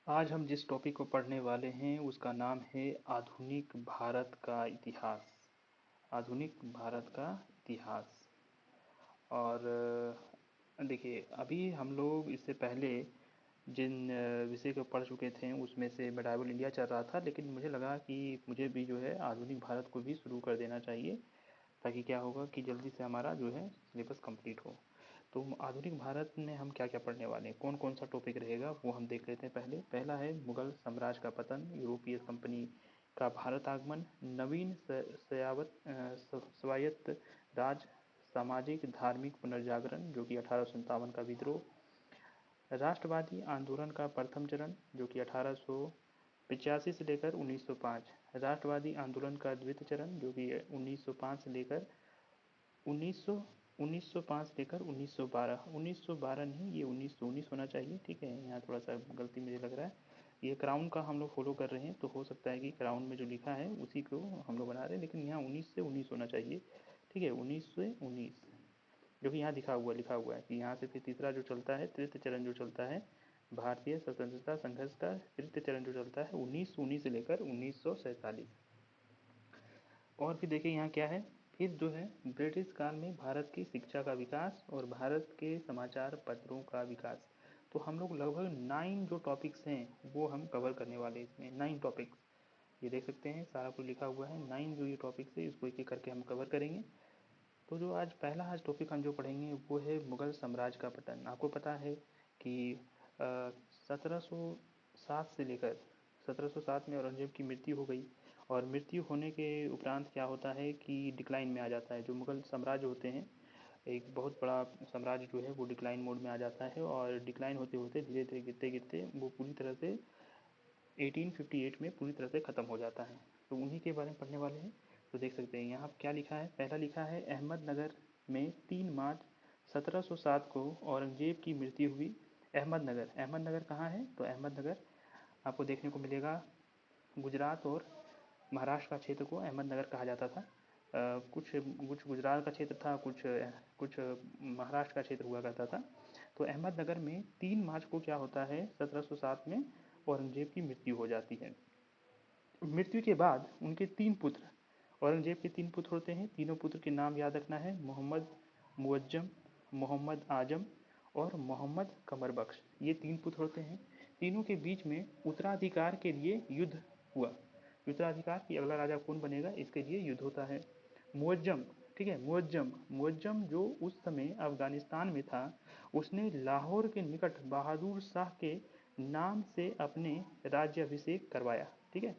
आज हम जिस टॉपिक को पढ़ने वाले हैं उसका नाम है आधुनिक भारत का इतिहास। आधुनिक भारत का इतिहास। और देखिए, अभी हम लोग इससे पहले जिन विषय को पढ़ चुके थे उसमें से मेडाइवल इंडिया चल रहा था, लेकिन मुझे लगा कि मुझे भी जो है आधुनिक भारत को भी शुरू कर देना चाहिए, ताकि क्या होगा कि जल्दी से हमारा जो है सिलेबस कंप्लीट हो। तो आधुनिक भारत में हम क्या क्या पढ़ने वाले हैं, कौन कौन सा टॉपिक रहेगा वो हम देख लेते हैं। पहला है मुगल साम्राज्य का पतन, यूरोपीय कंपनी का भारत आगमन, नवीन स्वायत्त राज, सामाजिक धार्मिक पुनर्जागरण जो कि 1857 का विद्रोह, राष्ट्रवादी आंदोलन का प्रथम चरण जो कि 1885 से लेकर 1905, राष्ट्रवादी आंदोलन का द्वितीय चरण जो कि 1905 से लेकर 1900 1905 से लेकर 1912, 1912 नहीं, ये 1919 होना चाहिए। ठीक है, यहाँ थोड़ा सा गलती मुझे लग रहा है। ये क्राउन का हम लोग फॉलो कर रहे हैं, तो हो सकता है कि क्राउन में जो लिखा है उसी को हम लोग बना रहे हैं, लेकिन यहाँ 19 से 19 होना चाहिए। ठीक है, 19 से 19 जो कि यहाँ लिखा हुआ है कि यहाँ से फिर तीसरा जो चलता है, तृतीय चरण जो चलता है, भारतीय स्वतंत्रता संघर्ष का तृतीय चरण जो चलता है 1919 से लेकर 1947। और फिर देखिए यहाँ क्या है, फिर जो है ब्रिटिश काल में भारत की शिक्षा का विकास और भारत के समाचार पत्रों का विकास। तो हम लोग लगभग 9 जो टॉपिक्स हैं वो हम कवर करने वाले हैं इसमें। 9 टॉपिक्स, ये देख सकते हैं सारा कुछ लिखा हुआ है। 9 जो ये टॉपिक्स है इसको एक एक करके हम कवर करेंगे। तो जो आज टॉपिक हम जो पढ़ेंगे वो है मुगल साम्राज्य का पतन। आपको पता है कि 1707 से लेकर 1707 में औरंगजेब की मृत्यु हो गई, और मृत्यु होने के उपरांत क्या होता है कि डिक्लाइन में आ जाता है। जो मुगल साम्राज्य होते हैं, एक बहुत बड़ा साम्राज्य जो है वो डिक्लाइन मोड में आ जाता है, और डिक्लाइन होते होते धीरे धीरे गिरते गिरते वो पूरी तरह से 1858 में पूरी तरह से ख़त्म हो जाता है। तो उन्हीं के बारे में पढ़ने वाले हैं। तो देख सकते हैं यहाँ क्या लिखा है। पहला लिखा है अहमदनगर में 3 मार्च 1707 को औरंगजेब की मृत्यु हुई। अहमदनगर, अहमदनगर कहाँ है? तो अहमदनगर आपको देखने को मिलेगा गुजरात और महाराष्ट्र का क्षेत्र को अहमदनगर कहा जाता था। कुछ कुछ गुजरात का क्षेत्र था, कुछ कुछ महाराष्ट्र का क्षेत्र हुआ करता था। तो अहमदनगर में 3 मार्च को क्या होता है, 1707 में औरंगजेब की मृत्यु हो जाती है। मृत्यु के बाद उनके 3 पुत्र, औरंगजेब के 3 पुत्र होते हैं। तीनों पुत्र के नाम याद रखना है, मोहम्मद मुअज्जम, मोहम्मद आजम और मोहम्मद कमर बख्श। ये 3 पुत्र होते हैं। तीनों के बीच में उत्तराधिकार के लिए युद्ध हुआ। उत्तराधिकार की अगला राजा कौन बनेगा, इसके लिए युद्ध होता है। मुअज्जम, ठीक है, मुअज्जम मुअज्जम जो उस समय अफगानिस्तान में था, उसने लाहौर के निकट बहादुर शाह के नाम से अपने राज्याभिषेक करवाया। ठीक है,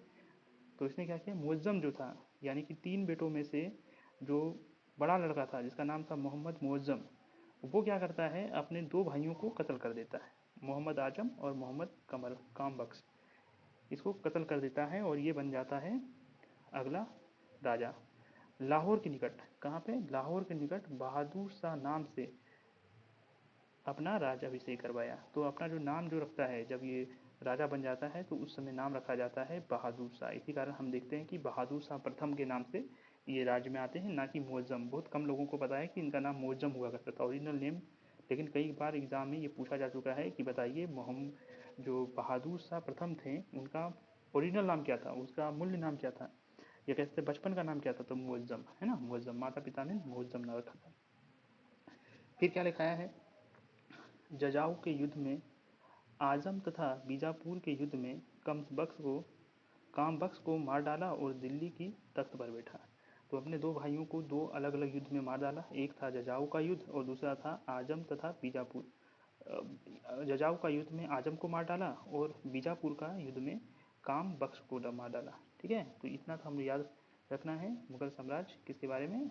तो इसने क्या किया, मुअज्जम जो था, यानी कि 3 बेटों में से जो बड़ा लड़का था जिसका नाम था मोहम्मद मुअज्जम, वो क्या करता है, अपने 2 भाइयों को कत्ल कर देता है, मोहम्मद आजम और मोहम्मद कमर काम बख्श। इसको कत्ल कर देता है और ये बन जाता है अगला राजा। लाहौर के निकट, कहाँ पे, लाहौर के निकट बहादुर शाह नाम से अपना राज्याभिषेक करवाया। तो अपना जो नाम जो रखता है जब ये राजा बन जाता है, तो उस समय नाम रखा जाता है बहादुर शाह। इसी कारण हम देखते हैं कि बहादुर शाह प्रथम के नाम से ये राज्य में आते हैं, ना कि मुअज्जम। बहुत कम लोगों को पता है कि इनका नाम मुअज्जम हुआ करता था, ओरिजिनल नेम। लेकिन कई बार एग्जाम में ये पूछा जा चुका है कि बताइए मोहम्मद जो बहादुर शाह प्रथम थे उनका ओरिजिनल नाम क्या था, उसका मूल्य नाम क्या था, ये कहते बचपन का नाम क्या था, तो मुअज्जम है ना, मुअज्जम, माता पिता ने मुअज्जम नाम रखा था। फिर क्या लिखाया है, जजाऊ के युद्ध में आजम तथा बीजापुर के युद्ध में कामबख्श को मार डाला और दिल्ली की तख्त पर बैठा। तो अपने 2 भाइयों को 2 अलग अलग युद्ध में मार डाला। एक था जजाऊ का युद्ध और दूसरा था आजम तथा बीजापुर। जजाऊ का युद्ध में आजम को मार डाला और बीजापुर का युद्ध में काम बख्श को मार डाला। ठीक है, तो इतना तो हमें याद रखना है मुगल साम्राज्य किसके बारे में,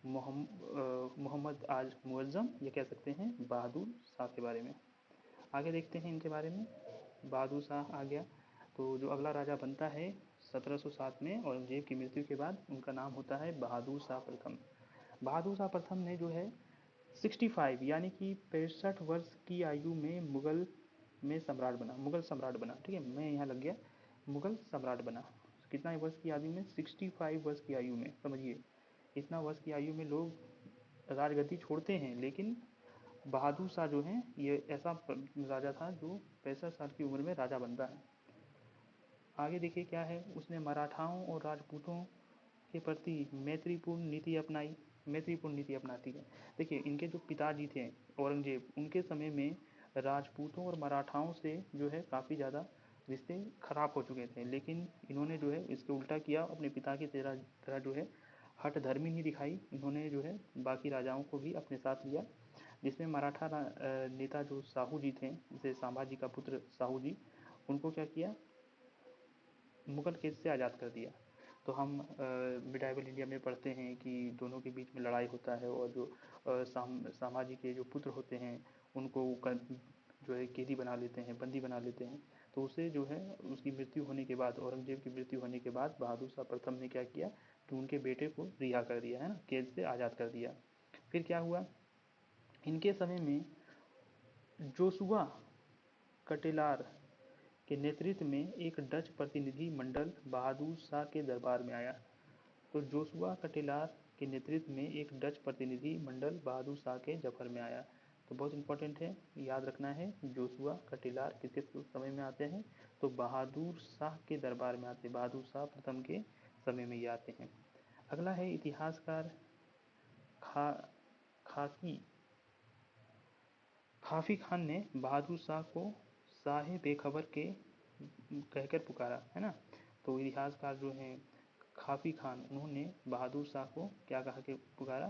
मोहम्मद आज मुअज्जम, ये कह सकते हैं बहादुर शाह के बारे में। आगे देखते हैं इनके बारे में। बहादुर शाह आ गया, तो जो अगला राजा बनता है 1707 में औरंगजेब की मृत्यु के बाद, उनका नाम होता है बहादुर शाह प्रथम। बहादुर शाह प्रथम ने जो है 65 यानी कि 65 वर्ष की आयु में मुगल सम्राट बना। ठीक है, मैं यहाँ लग गया, मुगल सम्राट बना। कितना वर्ष की आयु में, 65 वर्ष की आयु में। समझिए, इतना वर्ष की आयु में लोग राजगद्दी छोड़ते हैं, लेकिन बहादुर शाह जो है ये ऐसा राजा था जो 65 साल की उम्र में राजा बनता है। आगे देखिए क्या है, उसने मराठाओं और राजपूतों के प्रति मैत्रीपूर्ण नीति अपनाई। मैत्रीपूर्ण नीति अपनाती है। देखिए इनके जो पिताजी थे औरंगजेब, उनके समय में राजपूतों और मराठाओं से जो है काफ़ी ज़्यादा रिश्ते खराब हो चुके थे, लेकिन इन्होंने जो है इसके उल्टा किया, अपने पिता की तरह जो है हठ धर्मी नहीं दिखाई। इन्होंने जो है बाकी राजाओं को भी अपने साथ लिया, जिसमें मराठा नेता जो साहू जी थे, जैसे संभाजी का पुत्र साहू जी, उनको क्या किया, मुगल कैद से आज़ाद कर दिया। तो हम मिडाइवल इंडिया में पढ़ते हैं कि दोनों के बीच में लड़ाई होता है, और जो संभाजी के जो पुत्र होते हैं उनको जो है कैदी बना लेते हैं, बंदी बना लेते हैं। तो उसे जो है उसकी मृत्यु होने के बाद, औरंगजेब की मृत्यु होने के बाद बहादुर शाह प्रथम ने क्या किया कि उनके बेटे को रिहा कर दिया, है ना, कैद से आज़ाद कर दिया। फिर क्या हुआ, इनके समय में जोशुआ कटेलार के नेतृत्व में एक डच प्रतिनिधि मंडल बहादुर शाह के दरबार में आया। तो जोशुआ कटेलार के नेतृत्व में एक डच प्रतिनिधि मंडल बहादुर शाह के जफर में आया। तो बहुत इंपॉर्टेंट है, याद रखना है, जोशुआ कटेलार किसके समय में आते हैं, तो बहादुर शाह के दरबार में आते हैं, बहादुर शाह प्रथम के समय में ये आते हैं। अगला है इतिहासकार खा खाकी खाफी खान ने बहादुर शाह को शाह बेखबर के कहकर पुकारा, है ना। तो इतिहासकार जो हैं खाफी खान, उन्होंने बहादुर शाह को क्या कहा के पुकारा,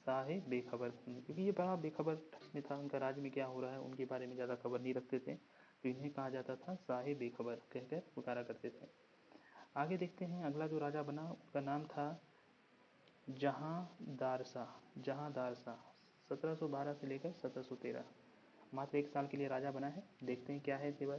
शाह बेखबर, क्योंकि ये बड़ा बेखबर में था, उनका राज्य में क्या हो रहा है उनके बारे में ज़्यादा खबर नहीं रखते थे, तो इन्हें कहा जाता था शाह बेखबर कहकर पुकारा करते थे। आगे देखते हैं, अगला जो राजा बना उसका नाम था जहांदार शाह। जहांदार शाह 1712 से लेकर 1713, मात्र 1 साल के लिए राजा बना है। देखते हैं क्या है सेवा।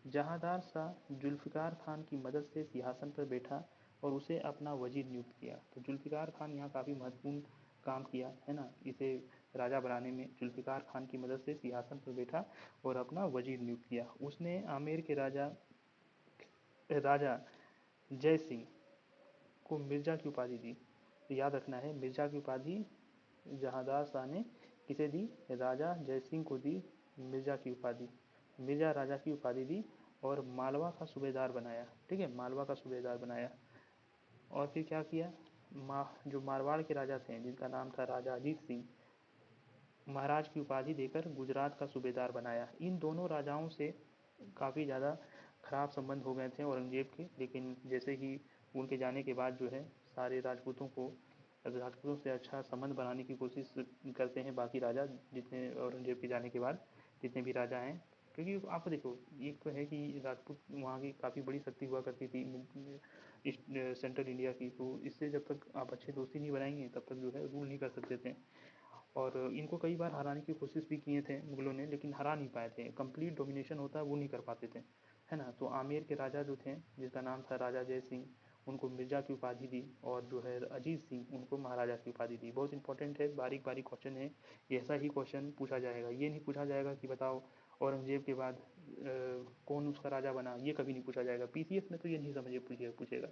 जहांदार शाह जुल्फ़िकार खान की मदद से सिंहासन पर बैठा और उसे अपना वजीर नियुक्त किया। तो जुल्फ़िकार खान यहाँ काफ़ी महत्वपूर्ण काम किया, है ना, इसे राजा बनाने में। जुल्फ़िकार खान की मदद से सिंहासन पर बैठा और अपना वजीर नियुक्त किया। उसने आमेर के राजा राजा जय सिंह को मिर्जा की उपाधि दी। तो याद रखना है, मिर्जा की उपाधि जहांदार शाह ने किसे दी, राजा जय सिंह को दी मिर्जा की उपाधि, मिर्जा राजा की उपाधि दी, और मालवा का सूबेदार बनाया। ठीक है, मालवा का सूबेदार बनाया। और फिर क्या किया, जो मारवाड़ के राजा थे जिनका नाम था राजा अजीत सिंह, महाराज की उपाधि देकर गुजरात का सूबेदार बनाया। इन दोनों राजाओं से काफ़ी ज़्यादा खराब संबंध हो गए थे औरंगजेब के, लेकिन जैसे ही उनके जाने के बाद जो है सारे राजपूतों से अच्छा संबंध बनाने की कोशिश करते हैं बाकी राजा, जितने औरंगजेब के जाने के बाद जितने भी राजा हैं। क्योंकि आप देखो, एक तो है कि राजपूत वहाँ की काफ़ी बड़ी शक्ति हुआ करती थी ईस्ट सेंट्रल इंडिया की, तो इससे जब तक आप अच्छे दोस्ती नहीं बनाएंगे तब तक जो है रूल नहीं कर सकते थे। और इनको कई बार हराने की कोशिश भी किए थे मुगलों ने, लेकिन हरा नहीं पाए थे, कंप्लीट डोमिनेशन होता है वो नहीं कर पाते थे, है ना। तो आमेर के राजा जो थे जिसका नाम था राजा जय सिंह, उनको मिर्जा की उपाधि दी, और जो है अजीत सिंह उनको महाराजा की उपाधि दी। बहुत इंपॉर्टेंट है, बारीक बारीक क्वेश्चन है, ऐसा ही क्वेश्चन पूछा जाएगा। ये नहीं पूछा जाएगा कि बताओ औरंगजेब के बाद कौन उसका राजा बना, ये कभी नहीं पूछा जाएगा। पीसीएस में तो ये नहीं समझिए पूछेगा,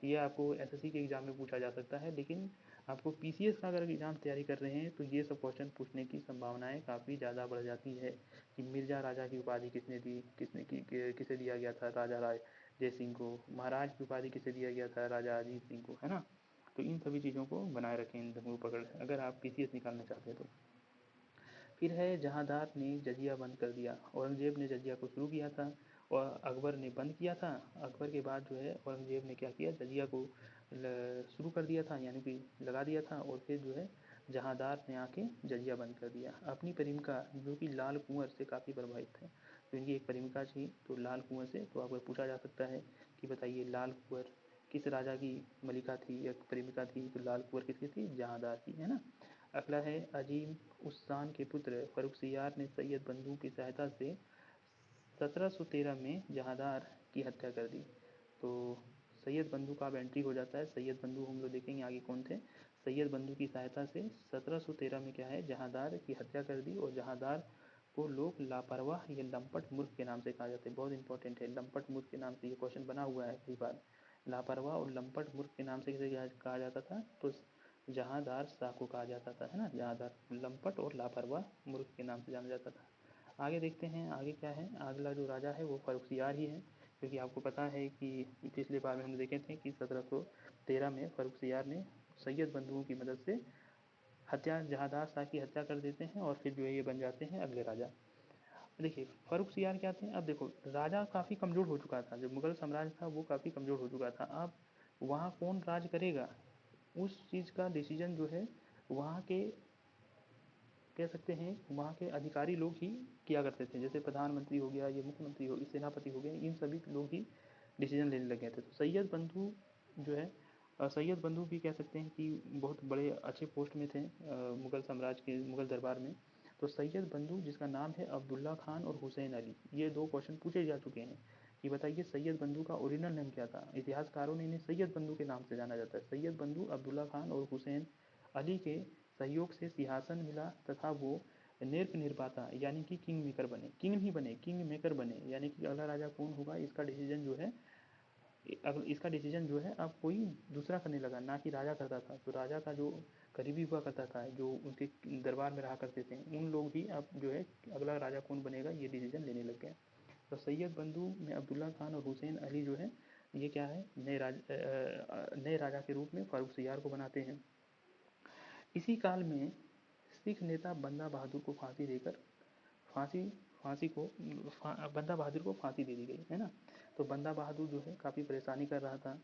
ये आपको एसएससी के एग्जाम में पूछा जा सकता है, लेकिन आपको पीसीएस का अगर एग्जाम तैयारी कर रहे हैं तो ये सब क्वेश्चन पूछने की संभावनाएं काफ़ी ज़्यादा बढ़ जाती है कि मिर्जा राजा की उपाधि किसने दी, किसे दिया गया था, राजा राय जय सिंह को। महाराज की उपाधि किसे दिया गया था, राजा अजीत सिंह को, है ना। तो इन सभी चीज़ों को बनाए रखें, इन सबको पकड़, अगर आप पीसीएस निकालना चाहते हैं तो। फिर है जहांदार ने जजिया बंद कर दिया। औरंगजेब ने जजिया को शुरू किया था और अकबर ने बंद किया था। अकबर के बाद जो है औरंगजेब ने क्या किया, जजिया को शुरू कर दिया था, यानी कि लगा दिया था, और फिर जो है जहांदार ने आके जजिया बंद कर दिया। अपनी प्रेमिका जो कि लाल कुंवर से काफ़ी प्रभावित थे, तो इनकी एक प्रेमिका थी, तो लाल कुंवर से, तो आपको पूछा जा सकता है कि बताइए लाल कुंवर किस राजा की मलिका थी या प्रेमिका थी, तो लाल कुंवर किसकी थी, जहांदार की, है ना। अगला है अजीम उस्सान के पुत्र फर्रुखसियार ने सैयद बंधु की सहायता से 1713 में जहांदार की हत्या कर दी। तो सैयद बंधु का अब एंट्री हो जाता है। सैयद बंधु हम लोग देखेंगे आगे कौन थे। सैयद बंधु की सहायता से 1713 में क्या है, जहांदार की हत्या कर दी, और जहांदार को लोग लापरवाह या लंपट मूर्ख के नाम से कहा जाता है। बहुत इंपॉर्टेंट है, लंपट मूर्ख के नाम से, ये क्वेश्चन बना हुआ है कई बार। लापरवाह और लंपट मूर्ख के नाम से किसे कहा जाता था, तो जहांदार शाह को कहा जाता था, है ना, जहांदार, लंपट और लापरवाह मूर्ख के नाम से जाना जाता था। आगे देखते हैं आगे क्या है। अगला जो राजा है वो फर्रुखसियार ही है, क्योंकि आपको पता है कि पिछले बार में हम देखे थे कि 1713 में फर्रुखसियार ने सैयद बंधुओं की मदद से जहांदार शाह की हत्या कर देते हैं और फिर जो है ये बन जाते हैं अगले राजा। देखिए फर्रुखसियार क्या थे, अब देखो राजा काफ़ी कमज़ोर हो चुका था, जो मुगल साम्राज्य था वो काफ़ी कमज़ोर हो चुका था। अब वहाँ कौन राज करेगा उस चीज़ का डिसीजन जो है वहाँ के, कह सकते हैं वहाँ के अधिकारी लोग ही किया करते थे। जैसे प्रधानमंत्री हो गया, ये मुख्यमंत्री हो, सेनापति हो गए, इन सभी लोग ही डिसीजन लेने लग गए थे। तो सैयद बंधु जो है, सैयद बंधु भी कह सकते हैं कि बहुत बड़े अच्छे पोस्ट में थे मुगल साम्राज्य के, मुगल दरबार में। तो सैयद बंधु जिसका नाम है अब्दुल्ला खान और हुसैन अली, ये दो क्वेश्चन पूछे जा चुके हैं कि बताइए सैयद बंधु का ओरिजिनल नेम क्या था। इतिहासकारों ने इन्हें सैयद बंधु के नाम से जाना जाता है। सैयद बंधु अब्दुल्ला खान और हुसैन अली के सहयोग से सिंहासन मिला तथा वो निर्क निर्माता यानी कि किंग मेकर बने, किंग नहीं बने, किंग मेकर बने, यानी कि अगला राजा कौन होगा इसका डिसीजन जो है, इसका डिसीजन जो है अब कोई दूसरा करने लगा, ना कि राजा करता था। तो राजा का जो करीबी हुआ करता था, जो उनके दरबार में रहा करते थे, उन लोग भी अब जो है अगला राजा कौन बनेगा ये डिसीजन लेने लग गए। तो सैयद बंधु में अब्दुल्ला खान और हुसैन अली जो है ये क्या है, नए राजा के रूप में फारूक को बनाते हैं। इसी काल में सिख नेता बंदा बहादुर को फांसी देकर फांसी फांसी को बंदा बहादुर को फांसी दे दी गई, है ना। तो बंदा बहादुर जो है काफ़ी परेशानी कर रहा था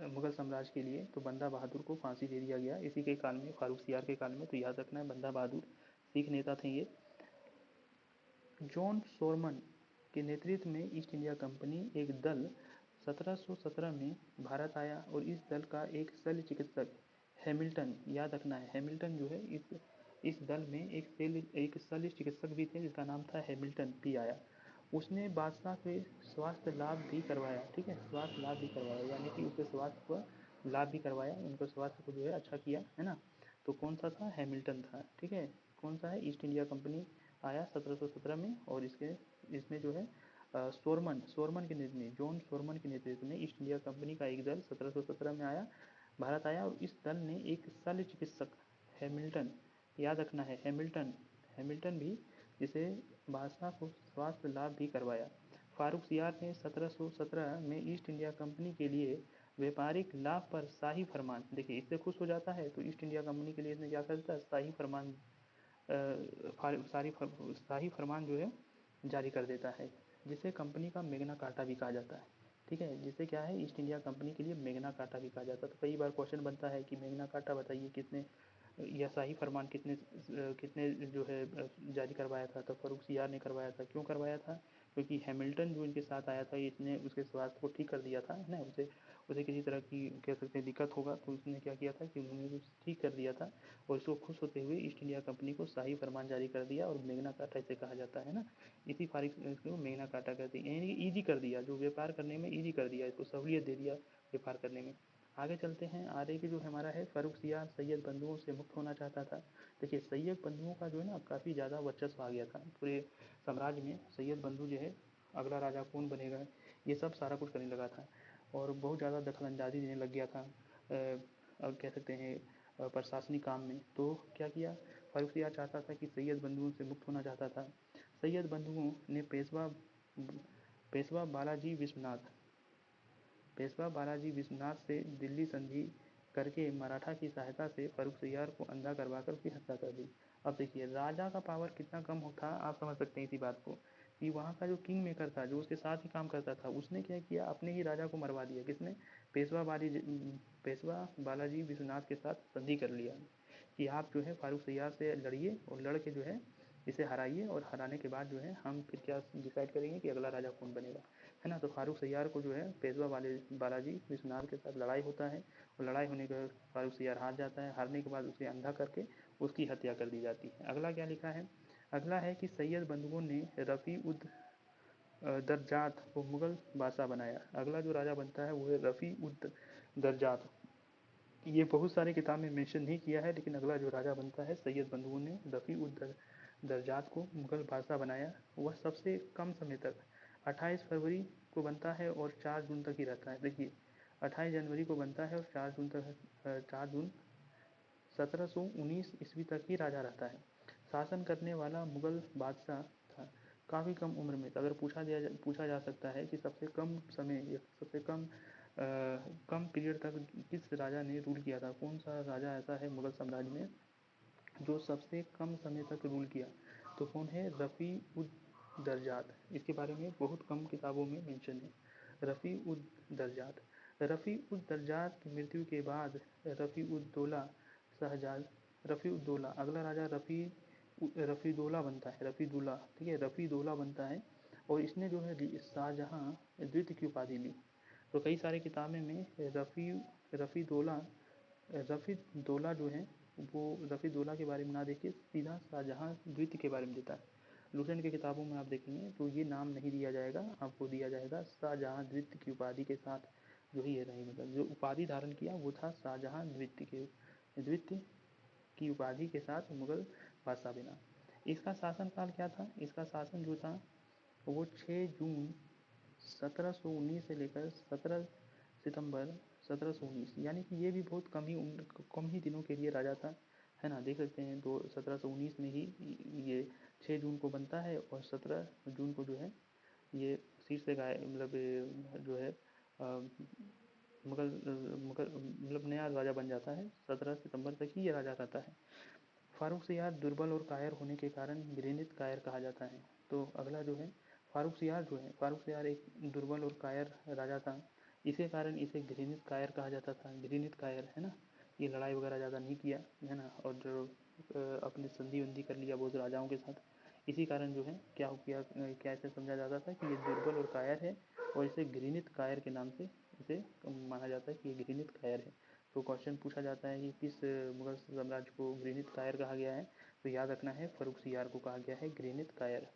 मुगल साम्राज्य के लिए, तो बंदा बहादुर को फांसी दे दिया गया इसी के काल में, फारूक सियार के काल में। तो याद रखना है बंदा बहादुर सिख नेता थे ये। जॉन सोरमन के नेतृत्व में ईस्ट इंडिया कंपनी एक दल 1717 में भारत आया और इस दल का एक शल्य चिकित्सक हैमिल्टन, याद रखना है हैमिल्टन जो है, इस दल में एक शल्य चिकित्सक भी थे जिसका नाम था हैमिल्टन भी आया। उसने बादशाह के स्वास्थ्य लाभ भी करवाया, ठीक है, स्वास्थ्य लाभ भी करवाया, यानी कि उसके स्वास्थ्य को लाभ भी करवाया, उनके स्वास्थ्य को जो है अच्छा किया, है ना। तो कौन सा था, हैमिल्टन था, ठीक है। कौन सा है, ईस्ट इंडिया कंपनी आया 1717 में, और इसमें जो है सोरमन के नेतृत्व में, जॉन सोरमन के नेतृत्व में ईस्ट इंडिया कंपनी का एक दल 1717 में आया, भारत आया, और इस दल ने एक शल्य चिकित्सक हैमिल्टन, याद रखना है हैमिल्टन, हैमिल्टन भी, जिसे बादशाह को स्वास्थ्य लाभ भी करवाया। फारूक सियार ने 1717 में ईस्ट इंडिया कंपनी के लिए व्यापारिक लाभ पर शाही फरमान, देखिए इससे खुश हो जाता है, तो ईस्ट इंडिया कंपनी के लिए इसने क्या कर दिया, शाही फरमान, शाही फरमान जो है जारी कर देता है, जिसे कंपनी का मेगना कार्टा भी कहा जाता है, ठीक है, जिसे क्या है ईस्ट इंडिया कंपनी के लिए मेगना कार्टा भी कहा जाता है। तो कई बार क्वेश्चन बनता है कि मेगना कार्टा बताइए कितने, या शाही फरमान कितने कितने जो है जारी करवाया था। तो फरूक सियार ने करवाया था। क्यों करवाया था, क्योंकि हैमिल्टन जो इनके साथ आया था इसने उसके स्वास्थ्य को ठीक कर दिया था, है ना, उसे उसे किसी तरह की कह सकते हैं दिक्कत होगा, तो उसने क्या किया था कि उन्होंने उसे ठीक कर दिया था, और इसको खुश होते हुए ईस्ट इंडिया कंपनी को शाही फरमान जारी कर दिया, और मेगना कार्टा इसे कहा जाता है ना। इसी फारिक को मेगना कार्टा कहते हैं, यानी कि ईजी कर दिया, जो व्यापार करने में ईजी कर दिया, इसको सहूलियत दे दिया व्यापार करने में। आगे चलते हैं, आगे की जो हमारा है, फर्रुख सियार सैयद बंधुओं से मुक्त होना चाहता था। देखिए सैयद बंधुओं का जो है ना काफ़ी ज़्यादा वर्चस्व आ गया था पूरे साम्राज्य में। सैयद बंधु जो है अगला राजा कौन बनेगा ये सब सारा कुछ करने लगा था, और बहुत ज़्यादा दखल अंदाजी देने लग गया था कह सकते हैं प्रशासनिक काम में। तो क्या किया, फारूक सियार चाहता था कि सैयद बंधुओं से मुक्त होना चाहता था। सैयद बंधुओं ने पेशवा बालाजी विश्वनाथ पेशवा बालाजी विश्वनाथ से दिल्ली संधि करके मराठा की सहायता से फर्रुखसियार को अंधा करवाकर उसकी हत्या कर दी। अब देखिए राजा का पावर कितना कम था, आप समझ सकते हैं इसी बात को, कि वहाँ का जो किंग मेकर था, जो उसके साथ ही काम करता था, उसने क्या किया, अपने ही राजा को मरवा दिया। किसने, पेशवा बालाजी विश्वनाथ के साथ संधि कर लिया कि आप जो है फारूक सियार से लड़िए, और लड़ के जो है इसे हराइए, और हराने के बाद जो है हम फिर क्या डिसाइड करेंगे कि अगला राजा कौन बनेगा, है ना। तो फारूक सियार को जो है पेशवा बालाजी विश्वनाथ के साथ लड़ाई होता है, और लड़ाई होने के बाद फारूक सियार हार जाता है। हारने के बाद उसे अंधा करके उसकी हत्या कर दी जाती है। अगला क्या लिखा है, अगला है कि सैयद बंधुओं ने रफ़ी उद दरजात को मुगल बादशाह बनाया। अगला जो राजा बनता है वो है रफ़ी उद दरजात। ये बहुत सारे किताब में मेंशन नहीं किया है, लेकिन अगला जो राजा बनता है, सैयद बंधुओं ने रफ़ी उद दरजात को मुगल बादशाह बनाया। वह सबसे कम समय तक 28 फरवरी को बनता है और 4 जून तक ही रहता है। देखिए 28 जनवरी को बनता है और 4 जून 1719 ईस्वी तक ही राजा रहता है। शासन करने वाला मुगल बादशाह था, काफ़ी कम उम्र में। अगर पूछा जा सकता है कि सबसे कम समय या सबसे कम पीरियड तक किस राजा ने रूल किया था, कौन सा राजा ऐसा है मुगल साम्राज्य में जो सबसे कम समय तक रूल किया, तो कौन है? रफ़ी उद दरजात। इसके बारे में बहुत कम किताबों में मेंशन है, रफ़ी उद दरजात। रफ़ी उद दरजात की मृत्यु के बाद रफ़ी उद दौला शहजाद रफ़ी उद दौला, अगला राजा रफ़ीदौला बनता है, रफ़ीदौला, ठीक है, रफ़ीदौला बनता है। और इसने जो है शाहजहाँ द्वितीय की उपाधि ली। तो कई सारे किताबें में रफ़ीदौला रफ़ीदौला जो है वो रफ़ीदौला के बारे में ना देखे, सीधा शाहजहाँ द्वितीय के बारे में देता है। लुसेंट की किताबों में आप देखेंगे तो ये नाम नहीं दिया जाएगा, आपको दिया जाएगा शाहजहाँ द्वितीय की उपाधि के साथ जो ही है नहीं, मतलब जो उपाधि धारण किया वो था शाहजहाँ द्वितीय की उपाधि के साथ मुगल बादशाह बना। इसका शासनकाल क्या था? इसका शासन जो था वो 6 जून 1719 से लेकर 17 सितंबर 1719, यानी कि ये भी बहुत कम ही दिनों के लिए राजा था, है ना। देख सकते हैं, तो 1719 में ही ये 6 जून को बनता है और 17 जून को जो है ये शीर्ष गाय मतलब जो है मुगल मुगल मतलब नया राजा बन जाता है। 17 सितंबर तक ही ये राजा रहता है। फारुखसियार दुर्बल और कायर होने के कारण घृणित कायर कहा जाता है। तो अगला जो है फारुखसियार एक दुर्बल और कायर राजा था, इसके कारण इसे घृणित कायर कहा जाता था। घृणित कायर, है ना, ये लड़ाई वगैरह ज़्यादा नहीं किया, है ना, और जो अपने संधि बंदी कर लिया बहुत राजाओं के साथ, इसी कारण जो है क्या हो किया, क्या ऐसे समझा जाता था कि ये दुर्बल और कायर है, और इसे घृणित कायर के नाम से इसे माना जाता है कि ये घृणित कायर है। तो क्वेश्चन पूछा जाता है कि किस मुगल साम्राज्य को घृणित कायर कहा गया है, तो याद रखना है फर्रुखसियार को कहा गया है घृणित कायर।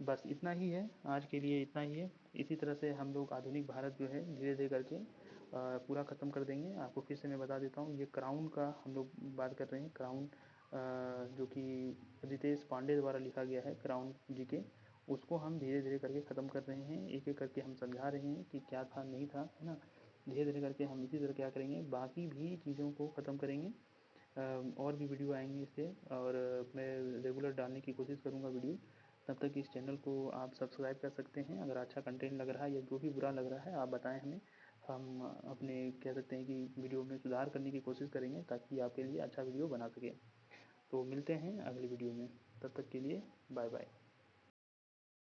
बस इतना ही है, आज के लिए इतना ही है। इसी तरह से हम लोग आधुनिक भारत जो है धीरे धीरे करके पूरा ख़त्म कर देंगे। आपको फिर से मैं बता देता हूँ, ये क्राउन का हम लोग बात कर रहे हैं। क्राउन जो कि रितेश पांडे द्वारा लिखा गया है, क्राउन जी के, उसको हम धीरे धीरे करके ख़त्म कर रहे हैं। एक एक करके हम समझा रहे हैं कि क्या था नहीं था, है ना। धीरे धीरे करके हम इसी तरह क्या करेंगे, बाकी भी चीज़ों को ख़त्म करेंगे। और भी वीडियो आएंगे इससे, और मैं रेगुलर डालने की कोशिश करूँगा वीडियो। तब तक इस चैनल को आप सब्सक्राइब कर सकते हैं। अगर अच्छा कंटेंट लग रहा है या जो भी बुरा लग रहा है आप बताएं हमें, हम अपने कह सकते हैं कि वीडियो में सुधार करने की कोशिश करेंगे ताकि आपके लिए अच्छा वीडियो बना सकें। तो मिलते हैं अगली वीडियो में, तब तक के लिए बाय बाय।